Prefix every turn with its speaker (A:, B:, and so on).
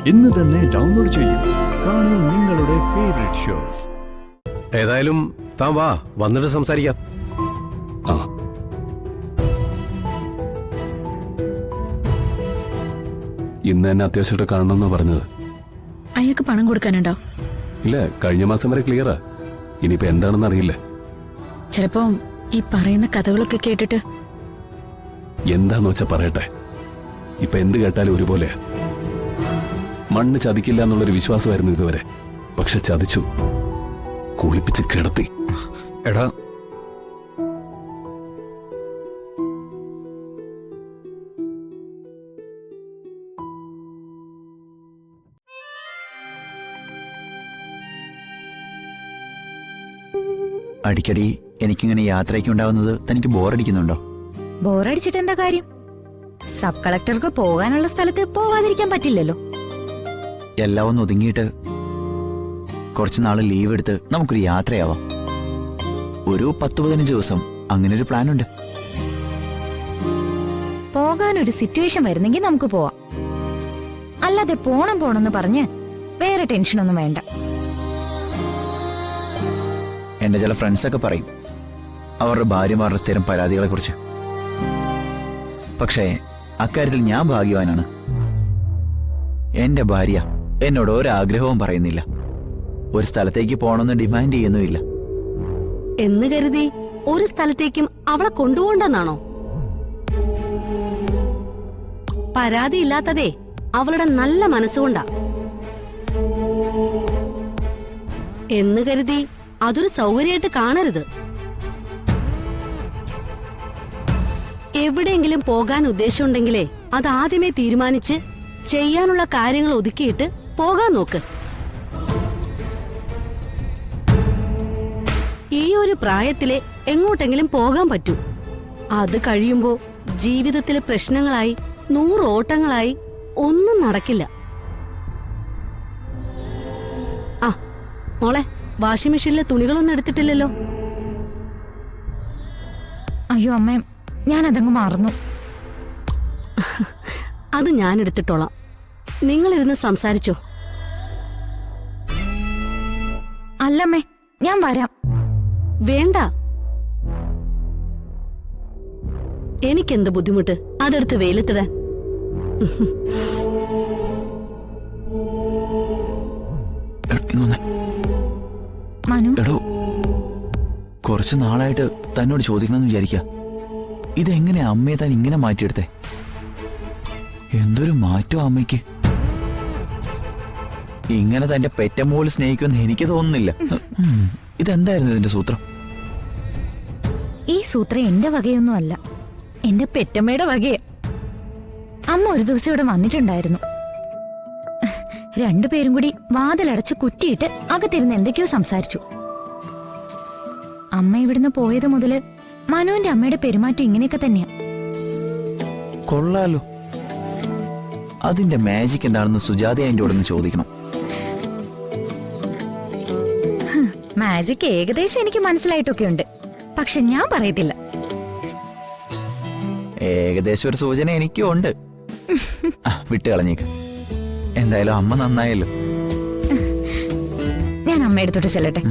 A: ഇന്ന് തന്നെ ഡൗൺലോഡ് ചെയ്യൂ. കാണൂ നിങ്ങളുടെ ഫേവറേറ്റ് ഷോസ്.
B: ഏതായാലും താൻ വാ, വന്നിട്ട് സംസാരിക്കാം.
C: ആ ഇന്ന് എന്നെ അത്യാവശ്യമായിട്ട് കാണണമെന്നാ പറഞ്ഞത്.
D: അയാൾക്ക് പണം കൊടുക്കാനുണ്ടോ?
C: ഇല്ല, കഴിഞ്ഞ മാസം വരെ ക്ലിയറാ. ഇനിയിപ്പോ എന്താണെന്ന് അറിയില്ല.
D: ചിലപ്പോ ഈ പറയുന്ന കഥകളൊക്കെ കേട്ടിട്ട്
C: എന്താന്ന് വെച്ചാ പറയട്ടെ. ഇപ്പൊ എന്ത് കേട്ടാലും ഒരുപോലെ. മണ്ണ് ചതിക്കില്ല എന്നുള്ളൊരു വിശ്വാസമായിരുന്നു ഇതുവരെ. പക്ഷെ ചതിച്ചു, കുളിപ്പിച്ച് കിടത്തി.
E: എടാ, അടിക്കടി എനിക്കിങ്ങനെ യാത്രയ്ക്ക് ഉണ്ടാവുന്നത് തനിക്ക് ബോറടിക്കുന്നുണ്ടോ?
F: ബോറടിച്ചിട്ട് എന്താ കാര്യം? സബ് കളക്ടർക്ക് പോകാനുള്ള സ്ഥലത്ത് പോവാതിരിക്കാൻ പറ്റില്ലല്ലോ.
E: എല്ലാം ഒന്ന് ഒതുങ്ങിയിട്ട് കുറച്ചുനാള് ലീവ് എടുത്ത് നമുക്കൊരു യാത്രയാവാം. ഒരു 10-15 ദിവസം, അങ്ങനെ ഒരു പ്ലാൻ ഉണ്ട്.
F: പോകാനൊരു സിറ്റുവേഷൻ വരുന്നെങ്കിൽ നമുക്ക് പോവാം. അല്ലാതെ പോണെന്ന് പറഞ്ഞ് വേറെ ടെൻഷനൊന്നും വേണ്ട.
E: എന്റെ ചില ഫ്രണ്ട്സൊക്കെ പറയും അവരുടെ ഭാര്യമാരുടെ സ്ഥിരം പരാതികളെ കുറിച്ച്. പക്ഷേ അക്കാര്യത്തിൽ ഞാൻ ഭാഗ്യവാനാണ്. എന്റെ ഭാര്യ എന്നോട് ഒരാഗ്രഹവും പറയുന്നില്ല, ഒരു സ്ഥലത്തേക്ക് പോകണമെന്ന് ഡിമാൻഡ് ചെയ്യുന്നുമില്ല.
G: എന്ന് കരുതി ഒരു സ്ഥലത്തേക്കും അവളെ കൊണ്ടുപോണ്ടെന്നാണോ? പരാതിയില്ലാത്തതേ അവളുടെ നല്ല മനസ്സുകൊണ്ടാ. എന്ന് കരുതി അതൊരു സൗകര്യമായിട്ട് കാണരുത്. എവിടെയെങ്കിലും പോകാൻ ഉദ്ദേശമുണ്ടെങ്കിലേ അത് ആദ്യമേ തീരുമാനിച്ച് ചെയ്യാനുള്ള കാര്യങ്ങൾ ഒതുക്കിയിട്ട് പോകാൻ നോക്ക്. ഈ ഒരു പ്രായത്തിലെ എങ്ങോട്ടെങ്കിലും പോകാൻ പറ്റൂ. അത് കഴിയുമ്പോ ജീവിതത്തിലെ പ്രശ്നങ്ങളായി 100 ഓട്ടങ്ങളായി ഒന്നും നടക്കില്ല. ആ മോളെ, വാഷിംഗ് മെഷീനിലെ തുണികളൊന്നും എടുത്തിട്ടില്ലല്ലോ?
F: അയ്യോ അമ്മേ, ഞാനതങ്ങ് മറന്നു.
G: അത് ഞാൻ എടുത്തിട്ടോളാം. നിങ്ങളിരുന്ന് സംസാരിച്ചോ.
F: അല്ലമ്മേ, ഞാൻ വരാം.
G: വേണ്ട, എനിക്കെന്ത് ബുദ്ധിമുട്ട് അതെടുത്ത് വെയിലത്തിടാൻ.
F: മനു,
E: എടോ, കുറച്ചു നാളായിട്ട് തന്നോട് ചോദിക്കണമെന്ന് വിചാരിക്ക. ഇതെങ്ങനെയാ അമ്മയെ താൻ ഇങ്ങനെ മാറ്റിയെടുത്തേ? എന്തൊരു മാറ്റം അമ്മയ്ക്ക്. ഇങ്ങനെ തന്റെ പെറ്റമ്മോല് സ്നേഹിക്കുമെന്ന് എനിക്ക് തോന്നുന്നില്ല. ഇതെന്തായിരുന്നു ഇതിന്റെ സൂത്രം?
F: ഈ സൂത്രം എന്റെ വകയൊന്നും അല്ല, എന്റെ പെറ്റമ്മയുടെ വകയാ. അമ്മ ഒരു ദിവസം ഇവിടെ വന്നിട്ടുണ്ടായിരുന്നു. രണ്ടുപേരും കൂടി വാതിലടച്ച് കുറ്റിയിട്ട് അകത്തിരുന്ന് എന്തൊക്കെയോ സംസാരിച്ചു. അമ്മ ഇവിടുന്ന് പോയത് മുതല് മനുവിന്റെ അമ്മയുടെ പെരുമാറ്റം ഇങ്ങനെയൊക്കെ തന്നെയാ.
E: കൊള്ളാലോ. അതിന്റെ മാജിക് എന്താണെന്ന് സുജാത അതിന്റെ കൂടെ ഒന്ന് ചോദിക്കണം.
F: മാജിക് ഏകദേശം എനിക്ക് മനസ്സിലായിട്ടൊക്കെ ഉണ്ട്, പക്ഷെ ഞാൻ പറയത്തില്ല.
E: ഏകദേശം ഒരു സൂചന എനിക്കും ഉണ്ട്. വിട്ട് കളഞ്ഞേക്ക്. എന്തായാലും അമ്മ നന്നായല്ലോ.
F: ഞാൻ അമ്മയെടുത്തോട്ട് ചെല്ലട്ടെ.